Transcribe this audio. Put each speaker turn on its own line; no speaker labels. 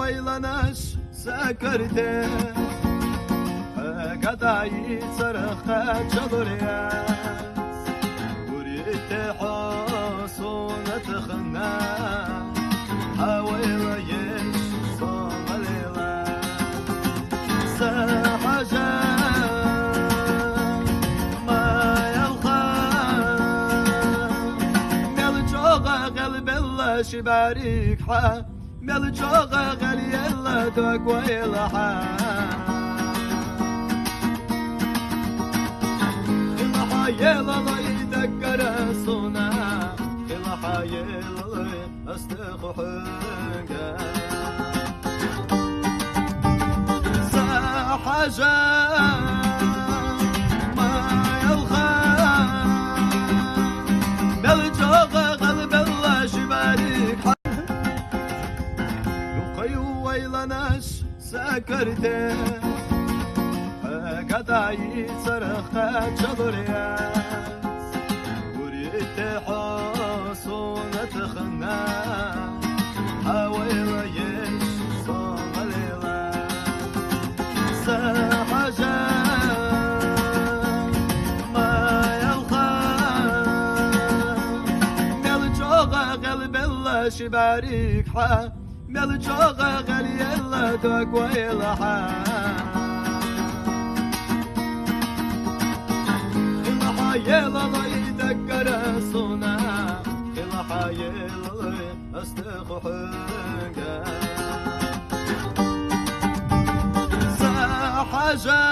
ويلناش سكرته قداي صرخة جلرياس وريت حصونة خنا حويل يش صغليلا سحجا ما يلقى ملجوغة قلب الله شباريك حا ملجوغة غلي الله دوك ويلحا يلا لا يدقر صونا يلا حيلا استخحنك سحجا ما يلخى ملجوغ قلب الله شباريك يقي ويلناش سكرته قداي صرخة جلرياس وريت حصونة خنا حويل يش صغليلا سحجا ما يلقى ملجوغة قلب الله شباريك حا ملجوغة غلي الله دوك ويلحا يلا لا يدقر صونا يلا حيلا استخحنك سحجا